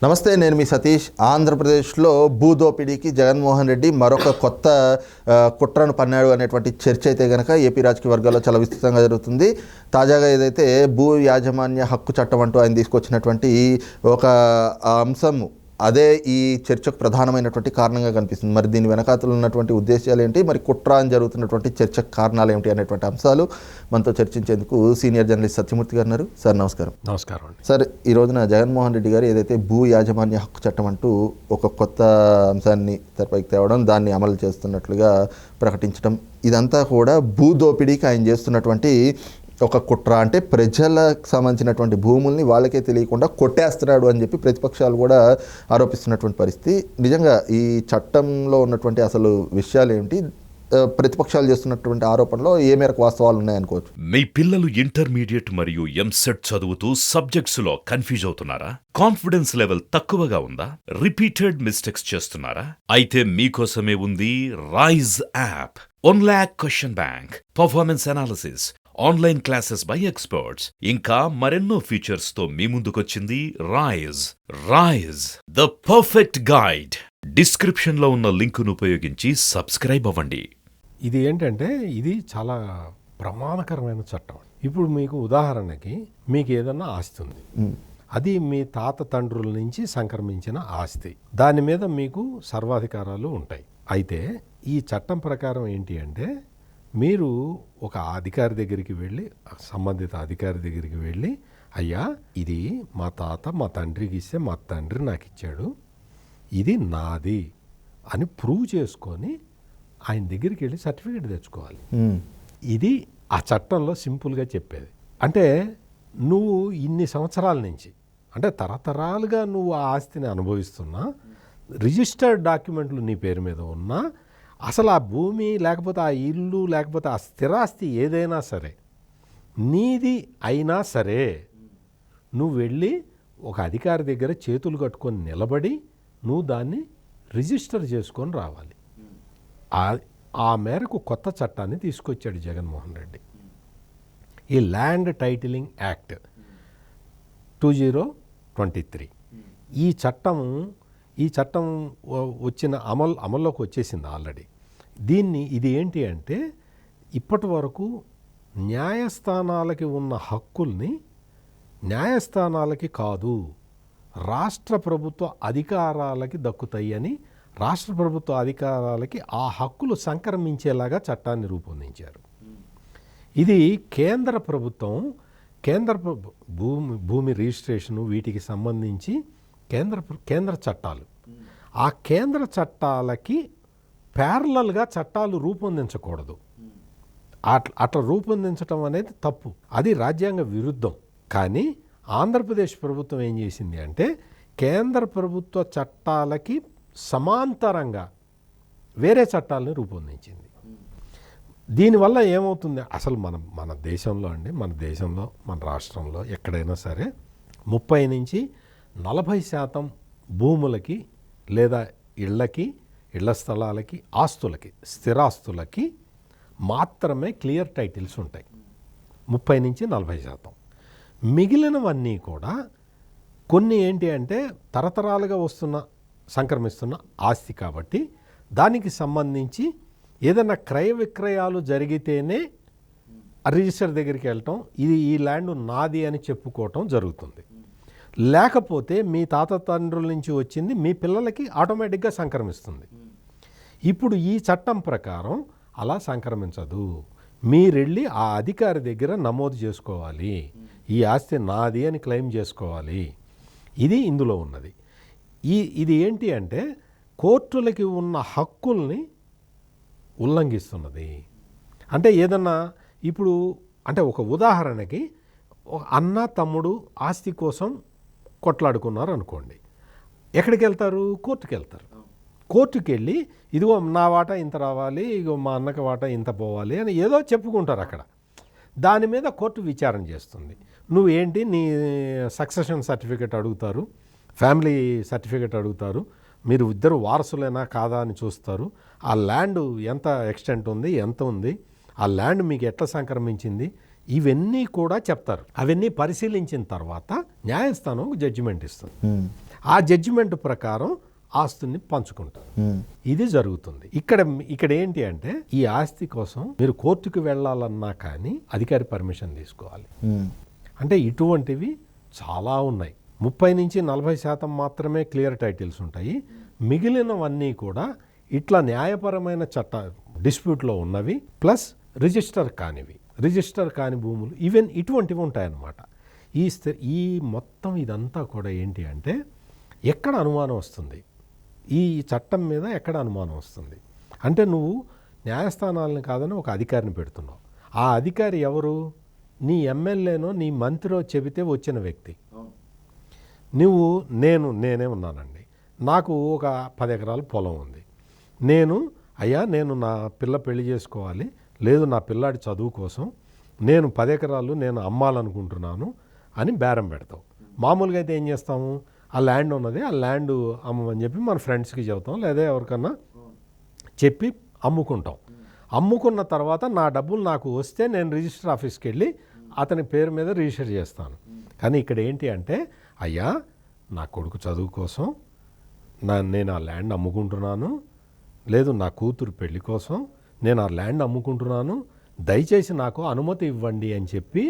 నమస్తే, నేను మీ సతీష్. ఆంధ్రప్రదేశ్లో భూదోపిడీకి జగన్మోహన్ రెడ్డి మరొక కొత్త కుట్రను పన్నాడు అనేటువంటి చర్చ అయితే కనుక ఏపీ రాజకీయ వర్గాల్లో చాలా విస్తృతంగా జరుగుతుంది. తాజాగా ఏదైతే భూ యాజమాన్య హక్కు చట్టం అంటూ ఆయన తీసుకొచ్చినటువంటి ఒక అంశం అదే ఈ చర్చకు ప్రధానమైనటువంటి కారణంగా కనిపిస్తుంది. మరి దీని వెనకాతలు ఉన్నటువంటి ఉద్దేశాలు ఏంటి, మరి కుట్ర అని జరుగుతున్నటువంటి చర్చకు కారణాలు ఏమిటి అనేటువంటి అంశాలు మనతో చర్చించేందుకు సీనియర్ జర్నలిస్ట్ సత్యమూర్తి గారు ఉన్నారు. సార్ నమస్కారం. నమస్కారం అండి. సార్, ఈ రోజున జగన్మోహన్ రెడ్డి గారు ఏదైతే భూ యాజమాన్య హక్కు చట్టం అంటూ ఒక కొత్త అంశాన్ని తెరపైకి తేవడం, దాన్ని అమలు చేస్తున్నట్లుగా ప్రకటించడం, ఇదంతా కూడా భూదోపిడీకి ఆయన చేస్తున్నటువంటి ఒక కుట్ర. అంటే ప్రజలకు సంబంధించినటువంటి భూముల్ని వాళ్ళకే తెలియకుండా కొట్టేస్తున్నాడు అని చెప్పి ప్రతిపక్షాలు కూడా ఆరోపిస్తున్నటువంటి పరిస్థితి. నిజంగా ఈ చట్టంలో ఉన్నటువంటి అసలు విషయాలు ఏమిటి, ప్రతిపక్షాలు చేస్తున్నటువంటి ఆరోపణలో ఏ మేరకు వాస్తవాలు ఉన్నాయనుకోవచ్చు? మీ పిల్లలు ఇంటర్మీడియట్ మరియు ఎంసెట్ చదువుతూ సబ్జెక్ట్స్ లో కన్ఫ్యూజ్ అవుతున్నారా? కాన్ఫిడెన్స్ లెవెల్ తక్కువగా ఉందా? రిపీటెడ్ మిస్టేక్స్ చేస్తున్నారా? అయితే మీకోసమే ఉంది Rise app. 1 lakh question bank, performance analysis, online classes by experts, ఇంకా మరెన్నో ఫీచర్స్ తో మీ ముందుకొచ్చింది Rise the perfect guide. Description లో ఉన్న లింకును ఉపయోగించి సబ్స్క్రైబ్ అవ్వండి. ఇది ఏంటంటే ఇది చాలా ప్రమాదకరమైన చట్టం. ఇప్పుడు మీకు ఉదాహరణకి మీకు ఏదన్నా ఆస్తి ఉంది, అది మీ తాత తండ్రుల నుంచి సంక్రమించిన ఆస్తి, దాని మీద మీకు సర్వాధికారాలు ఉంటాయి. అయితే ఈ చట్టం ప్రకారం ఏంటి అంటే మీరు ఒక అధికారి దగ్గరికి వెళ్ళి, సంబంధిత అధికారి దగ్గరికి వెళ్ళి, అయ్యా ఇది మా తాత మా తండ్రికి ఇస్తే మా తండ్రి నాకు ఇచ్చాడు, ఇది నాది అని ప్రూవ్ చేసుకొని ఆయన దగ్గరికి వెళ్ళి సర్టిఫికేట్ తెచ్చుకోవాలి. ఇది ఆ చట్టంలో సింపుల్గా చెప్పేది. అంటే నువ్వు ఇన్ని సంవత్సరాల నుంచి, అంటే తరతరాలుగా నువ్వు ఆ ఆస్తిని అనుభవిస్తున్నా, రిజిస్టర్డ్ డాక్యుమెంట్లు నీ పేరు మీద ఉన్నా, అసలు ఆ భూమి లేకపోతే ఆ ఇల్లు లేకపోతే ఆ స్థిరాస్తి ఏదైనా సరే నీది అయినా సరే, నువ్వు వెళ్ళి ఒక అధికారి దగ్గర చేతులు కట్టుకొని నిలబడి నువ్వు దాన్ని రిజిస్టర్ చేసుకొని రావాలి. ఆ మేరకు కొత్త చట్టాన్ని తీసుకొచ్చాడు జగన్మోహన్ రెడ్డి. ఈ ల్యాండ్ టైటిలింగ్ యాక్ట్ 2023. ఈ చట్టం వచ్చిన అమల్లోకి వచ్చేసింది ఆల్రెడీ. ఇది ఏంటి అంటే ఇప్పటి వరకు న్యాయస్థానాలకి ఉన్న హక్కుల్ని న్యాయస్థానాలకి కాదు, రాష్ట్ర ప్రభుత్వ అధికారాలకి దక్కుతాయి అని, రాష్ట్ర ప్రభుత్వ అధికారాలకి ఆ హక్కులు సంక్రమించేలాగా చట్టాన్ని రూపొందించారు. ఇది కేంద్ర ప్రభుత్వం భూమి రిజిస్ట్రేషను వీటికి సంబంధించి కేంద్ర చట్టాలు, ఆ కేంద్ర చట్టాలకి ప్యారలల్గా చట్టాలు రూపొందించకూడదు. అట్లా రూపొందించడం అనేది తప్పు, అది రాజ్యాంగ విరుద్ధం. కానీ ఆంధ్రప్రదేశ్ ప్రభుత్వం ఏం చేసింది అంటే కేంద్ర ప్రభుత్వ చట్టాలకి సమాంతరంగా వేరే చట్టాలని రూపొందించింది. దీనివల్ల ఏమవుతుంది, అసలు మన దేశంలో మన రాష్ట్రంలో ఎక్కడైనా సరే 30 నుంచి 40% భూములకి లేదా ఇళ్ల స్థలాలకి, ఆస్తులకి, స్థిరాస్తులకి మాత్రమే క్లియర్ టైటిల్స్ ఉంటాయి. 30 నుంచి 40%. మిగిలినవన్నీ కూడా కొన్ని ఏంటి అంటే తరతరాలుగా సంక్రమిస్తున్న ఆస్తి కాబట్టి దానికి సంబంధించి ఏదైనా క్రయ విక్రయాలు జరిగితేనే రిజిస్టర్ దగ్గరికి వెళ్ళటం, ఈ ల్యాండ్ నాది అని చెప్పుకోవటం జరుగుతుంది. లేకపోతే మీ తాత తండ్రుల నుంచి వచ్చింది మీ పిల్లలకి ఆటోమేటిక్గా సంక్రమిస్తుంది. ఇప్పుడు ఈ చట్టం ప్రకారం అలా సంక్రమించదు. మీరెళ్ళి ఆ అధికారి దగ్గర నమోదు చేసుకోవాలి, ఈ ఆస్తి నాది అని క్లెయిమ్ చేసుకోవాలి. ఇది ఇందులో ఉన్నది. ఇది ఏంటి అంటే కోర్టులకి ఉన్న హక్కుల్ని ఉల్లంఘిస్తున్నది. అంటే ఏదన్నా ఇప్పుడు అంటే ఒక ఉదాహరణకి అన్న తమ్ముడు ఆస్తి కోసం కొట్లాడుకున్నారు అనుకోండి, ఎక్కడికి వెళ్తారు? కోర్టుకి వెళ్తారు. కోర్టుకి వెళ్ళి ఇదిగో నా వాటా ఇంత రావాలి, ఇగో మా అన్నకి వాటా ఇంత పోవాలి అని ఏదో చెప్పుకుంటారు అక్కడ. దాని మీద కోర్టు విచారణ చేస్తుంది. నువ్వేంటి నీ సక్సెషన్ సర్టిఫికేట్ అడుగుతారు, ఫ్యామిలీ సర్టిఫికేట్ అడుగుతారు, మీరు ఇద్దరు వారసులేనా కాదా అని చూస్తారు. ఆ ల్యాండ్ ఎంత ఎక్స్టెంట్ ఉంది, ఎంత ఉంది, ఆ ల్యాండ్ మీకు ఎట్లా సంక్రమించింది, ఇవన్నీ కూడా చెప్తారు. అవన్నీ పరిశీలించిన తర్వాత న్యాయస్థానం జడ్జిమెంట్ ఇస్తుంది. ఆ జడ్జిమెంట్ ప్రకారం ఆస్తుని పంచుకుంటారు. ఇది జరుగుతుంది. ఇక్కడ ఏంటి అంటే ఈ ఆస్తి కోసం మీరు కోర్టుకు వెళ్ళాలన్నా కానీ అధికారి పర్మిషన్ తీసుకోవాలి. అంటే ఇటువంటివి చాలా ఉన్నాయి. 30 నుంచి 40% మాత్రమే క్లియర్ టైటిల్స్ ఉంటాయి. మిగిలినవన్నీ కూడా ఇట్లా న్యాయపరమైన డిస్ప్యూట్లో ఉన్నవి ప్లస్ రిజిస్టర్ కాని భూములు ఈవెన్ ఇటువంటివి ఉంటాయన్నమాట. ఈ మొత్తం ఇదంతా కూడా ఏంటి అంటే ఎక్కడ అనుమానం వస్తుంది, ఈ చట్టం మీద ఎక్కడ అనుమానం వస్తుంది అంటే నువ్వు న్యాయస్థానాలను కాదని ఒక అధికారిని పెడుతున్నావు. ఆ అధికారి ఎవరు? నీ ఎమ్మెల్యేనో నీ మంత్రో చెబితే వచ్చిన వ్యక్తి. నేనే ఉన్నానండి, నాకు ఒక 10 ఎకరాల పొలం ఉంది. నేను నా పిల్ల పెళ్లి చేసుకోవాలి, లేదు నా పిల్లాడి చదువు కోసం నేను 10 ఎకరాలు నేను అమ్మాలనుకుంటున్నాను అని బేరం పెడతావు. మామూలుగా అయితే ఏం చేస్తాము, ఆ ల్యాండ్ ఉన్నది, ఆ ల్యాండ్ అమ్మమని చెప్పి మన ఫ్రెండ్స్కి చెబుతాం, లేదా ఎవరికన్నా చెప్పి అమ్ముకుంటాం. అమ్ముకున్న తర్వాత నా డబ్బులు నాకు వస్తే నేను రిజిస్టర్ ఆఫీస్కి వెళ్ళి అతని పేరు మీద రిజిస్టర్ చేస్తాను. కానీ ఇక్కడ ఏంటి అంటే, అయ్యా నా కొడుకు చదువు కోసం నేను ఆ ల్యాండ్ అమ్ముకుంటున్నాను, లేదు నా కూతురు పెళ్లి కోసం నేను ఆ ల్యాండ్ అమ్ముకుంటున్నాను, దయచేసి నాకు అనుమతి ఇవ్వండి అని చెప్పి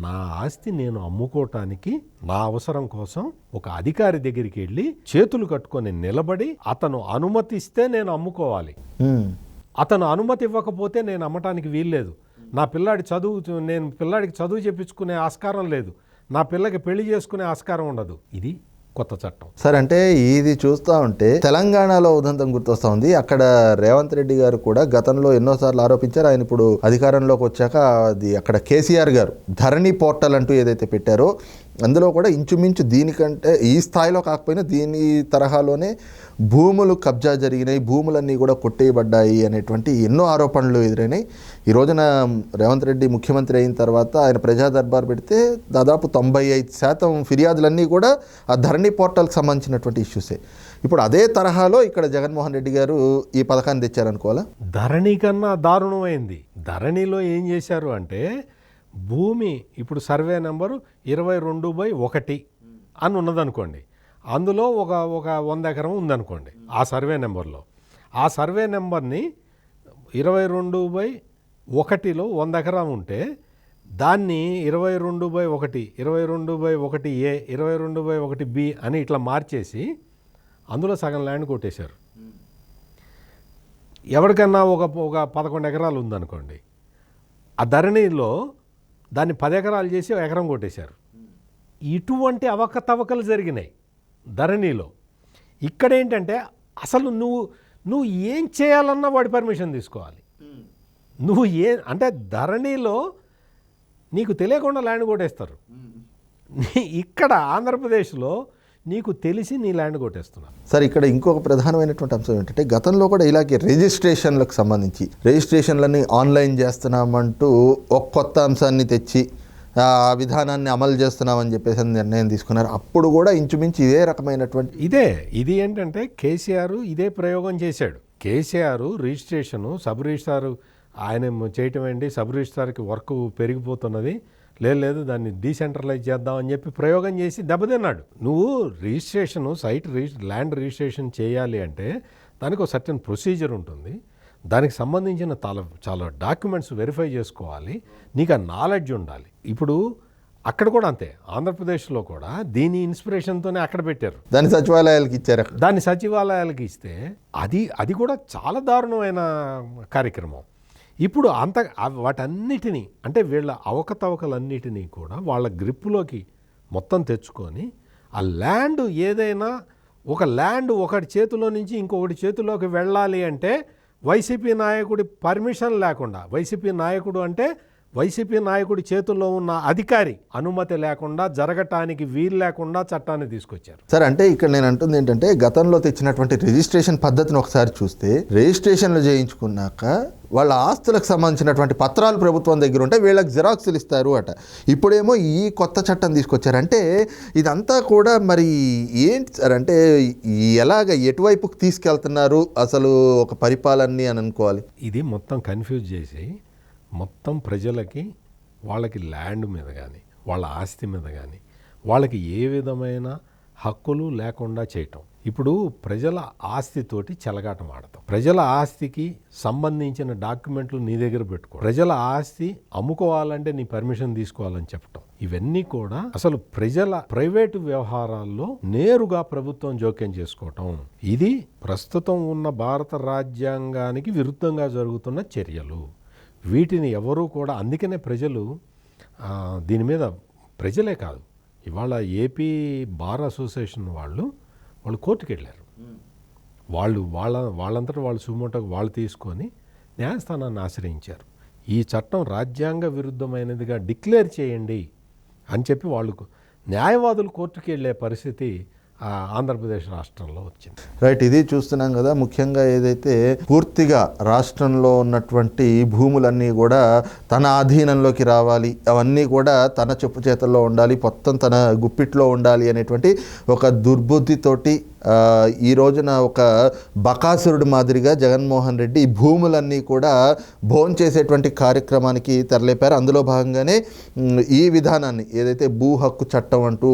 నా ఆస్తి నేను అమ్ముకోవటానికి నా అవసరం కోసం ఒక అధికారి దగ్గరికి వెళ్ళి చేతులు కట్టుకొని నిలబడి అతను అనుమతి ఇస్తే నేను అమ్ముకోవాలి. అతను అనుమతి ఇవ్వకపోతే నేను అమ్మటానికి వీల్లేదు. నేను పిల్లాడికి చదువు చెప్పించుకునే ఆస్కారం లేదు, నా పిల్లకి పెళ్లి చేసుకునే ఆస్కారం ఉండదు. ఇది కొత్త చట్టం. సార్, అంటే ఇది చూస్తూ ఉంటే తెలంగాణలో ఉదంతం గుర్తొస్తూ ఉంది. అక్కడ రేవంత్ రెడ్డి గారు కూడా గతంలో ఎన్నోసార్లు ఆరోపించారు. ఆయన ఇప్పుడు అధికారంలోకి వచ్చాక అది అక్కడ కేసీఆర్ గారు ధరణి పోర్టల్ అంటూ ఏదైతే పెట్టారో అందులో కూడా ఇంచుమించు దీనికంటే ఈ స్థాయిలో కాకపోయినా దీని తరహాలోనే భూములు కబ్జా జరిగినాయి, భూములన్నీ కూడా కొట్టేయబడ్డాయి అనేటువంటి ఎన్నో ఆరోపణలు ఎదురైనాయి. ఈ రోజున రేవంత్ రెడ్డి ముఖ్యమంత్రి అయిన తర్వాత ఆయన ప్రజా దర్బార్ పెడితే దాదాపు 95% ఫిర్యాదులన్నీ కూడా ఆ ధరణి పోర్టల్కి సంబంధించినటువంటి ఇష్యూసే. ఇప్పుడు అదే తరహాలో ఇక్కడ జగన్మోహన్ రెడ్డి గారు ఈ పథకాన్ని తెచ్చారనుకోవాలా? ధరణి కన్నా దారుణమైంది. ధరణిలో ఏం చేశారు అంటే, భూమి ఇప్పుడు సర్వే నెంబరు 22/1 అని ఉన్నదనుకోండి, అందులో ఒక 100 ఎకరం ఉందనుకోండి ఆ సర్వే నెంబర్లో. ఆ సర్వే నెంబర్ని 22/1లో 100 ఎకరం ఉంటే దాన్ని 22/1, 22/1A, 22/1B అని ఇట్లా మార్చేసి అందులో సగం ల్యాండ్ కొట్టేశారు. ఎవరికన్నా ఒక 11 ఎకరాలు ఉందనుకోండి, ఆ ధరణిలో దాన్ని 10 ఎకరాలు చేసి 1 ఎకరం కొట్టేశారు. ఇటువంటి అవకతవకలు జరిగినాయి ధరణిలో. ఇక్కడ ఏంటంటే అసలు నువ్వు ఏం చేయాలన్నా వాడి పర్మిషన్ తీసుకోవాలి. అంటే ధరణిలో నీకు తెలియకుండా ల్యాండ్ కొట్టేస్తారు. ఇక్కడ ఆంధ్రప్రదేశ్లో నీకు తెలిసి నీ ల్యాండ్ కొట్టేస్తున్నారు. సార్, ఇక్కడ ఇంకొక ప్రధానమైనటువంటి అంశం ఏంటంటే, గతంలో కూడా ఇలాగే రిజిస్ట్రేషన్లకు సంబంధించి రిజిస్ట్రేషన్లని ఆన్లైన్ చేస్తున్నామంటూ ఒక కొత్త అంశాన్ని తెచ్చి ఆ విధానాన్ని అమలు చేస్తున్నామని చెప్పేసి నిర్ణయం తీసుకున్నారు. అప్పుడు కూడా ఇంచుమించు ఇదే రకమైనటువంటి ఇది ఏంటంటే కేసీఆర్ ఇదే ప్రయోగం చేశాడు. కేసీఆర్ రిజిస్ట్రేషను సబ్ రిజిస్ట్రార్ ఆయన చేయటం ఏంటి, సబ్ రిజిస్ట్రార్కి వర్క్ పెరిగిపోతున్నది, లేదు దాన్ని డీసెంట్రలైజ్ చేద్దామని చెప్పి ప్రయోగం చేసి దెబ్బతిన్నాడు. నువ్వు రిజిస్ట్రేషను ల్యాండ్ రిజిస్ట్రేషన్ చేయాలి అంటే దానికి ఒక సర్టెన్ ప్రొసీజర్ ఉంటుంది, దానికి సంబంధించిన చాలా డాక్యుమెంట్స్ వెరిఫై చేసుకోవాలి, నీకు ఆ నాలెడ్జ్ ఉండాలి. ఇప్పుడు అక్కడ కూడా అంతే, ఆంధ్రప్రదేశ్లో కూడా దీని ఇన్స్పిరేషన్తోనే అక్కడ పెట్టారు, దాన్ని సచివాలయాలకు ఇచ్చారు. దాన్ని సచివాలయాలకు ఇస్తే అది కూడా చాలా దారుణమైన కార్యక్రమం. ఇప్పుడు వాటన్నిటినీ అంటే వీళ్ళ అవకతవకలన్నిటినీ కూడా వాళ్ళ గ్రిప్పులోకి మొత్తం తెచ్చుకొని ఆ ల్యాండ్ ఏదైనా ఒక ల్యాండ్ ఒకటి చేతిలో నుంచి ఇంకొకటి చేతిలోకి వెళ్ళాలి అంటే వైసీపీ నాయకుడి పర్మిషన్ లేకుండా, వైసీపీ నాయకుడు అంటే వైసీపీ నాయకుడి చేతుల్లో ఉన్న అధికారి అనుమతి లేకుండా జరగటానికి వీలు లేకుండా చట్టాన్ని తీసుకొచ్చారు. సార్, అంటే ఇక్కడ నేను అంటుంది ఏంటంటే, గతంలో తెచ్చినటువంటి రిజిస్ట్రేషన్ పద్ధతిని ఒకసారి చూస్తే రిజిస్ట్రేషన్లు చేయించుకున్నాక వాళ్ళ ఆస్తులకు సంబంధించినటువంటి పత్రాలు ప్రభుత్వం దగ్గర ఉంటే వీళ్ళకి జిరాక్సులు ఇస్తారు అట. ఇప్పుడేమో ఈ కొత్త చట్టం తీసుకొచ్చారంటే ఇదంతా కూడా మరి ఏంటి సార్, అంటే ఎటువైపుకి తీసుకెళ్తున్నారు అసలు ఒక పరిపాలనని అని అనుకోవాలి. ఇది మొత్తం కన్ఫ్యూజ్ చేసి మొత్తం ప్రజలకి వాళ్ళకి ల్యాండ్ మీద కానీ వాళ్ళ ఆస్తి మీద కానీ వాళ్ళకి ఏ విధమైన హక్కులు లేకుండా చేయటం. ఇప్పుడు ప్రజల ఆస్తితోటి చెలగాటం ఆడతాం. ప్రజల ఆస్తికి సంబంధించిన డాక్యుమెంట్లు నీ దగ్గర పెట్టుకో, ప్రజల ఆస్తి అమ్ముకోవాలంటే నీ పర్మిషన్ తీసుకోవాలని చెప్పటం, ఇవన్నీ కూడా అసలు ప్రజల ప్రైవేటు వ్యవహారాల్లో నేరుగా ప్రభుత్వం జోక్యం చేసుకోవటం. ఇది ప్రస్తుతం ఉన్న భారత రాజ్యాంగానికి విరుద్ధంగా జరుగుతున్న చర్యలు. వీటిని ఎవరూ కూడా, అందుకనే ప్రజలు దీని మీద, ప్రజలే కాదు, ఇవాళ ఏపీ బార్ అసోసియేషన్ వాళ్ళు కోర్టుకు వెళ్ళారు. వాళ్ళంతటా వాళ్ళు సుమోటోకి వాళ్ళు తీసుకొని న్యాయస్థానాన్ని ఆశ్రయించారు. ఈ చట్టం రాజ్యాంగ విరుద్ధమైనదిగా డిక్లేర్ చేయండి అని చెప్పి వాళ్ళు న్యాయవాదులు కోర్టుకు వెళ్ళే పరిస్థితి ఆంధ్రప్రదేశ్ రాష్ట్రంలో వచ్చింది. రైట్, ఇది చూస్తున్నాం కదా. ముఖ్యంగా ఏదైతే పూర్తిగా రాష్ట్రంలో ఉన్నటువంటి భూములన్నీ కూడా తన ఆధీనంలోకి రావాలి, అవన్నీ కూడా తన చెప్పు చేతల్లో ఉండాలి, మొత్తం తన గుప్పిట్లో ఉండాలి అనేటువంటి ఒక దుర్బుద్ధితోటి ఈ రోజున ఒక బకాసురుడు మాదిరిగా జగన్మోహన్ రెడ్డి ఈ భూములన్నీ కూడా భోంచేసేటువంటి కార్యక్రమానికి తెరలేపారు. అందులో భాగంగానే ఈ విధానాన్ని, ఏదైతే భూ హక్కు చట్టం అంటూ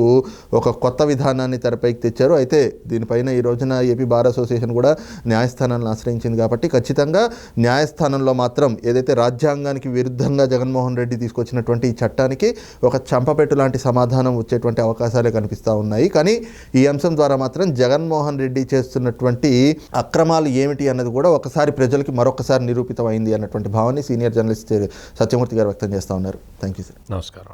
ఒక కొత్త విధానాన్ని తెరపైకి తెచ్చారు. అయితే దీనిపైన ఈ రోజున ఏపీ బార్ అసోసియేషన్ కూడా న్యాయస్థానాలను ఆశ్రయించింది. కాబట్టి ఖచ్చితంగా న్యాయస్థానంలో మాత్రం ఏదైతే రాజ్యాంగానికి విరుద్ధంగా జగన్మోహన్ రెడ్డి తీసుకొచ్చినటువంటి ఈ చట్టానికి ఒక చంపపెట్టు లాంటి సమాధానం వచ్చేటువంటి అవకాశాలే కనిపిస్తూ ఉన్నాయి. కానీ ఈ అంశం ద్వారా మాత్రం జగన్మోహన్ రెడ్డి చేస్తున్నటువంటి అక్రమాలు ఏమిటి అన్నది కూడా ఒకసారి ప్రజలకి మరొకసారి నిరూపితమైంది అన్నటువంటి భావాన్ని సీనియర్ జర్నలిస్ట్ సత్యమూర్తి గారు వ్యక్తం చేస్తూ ఉన్నారు. Thank you sir. నమస్కారం.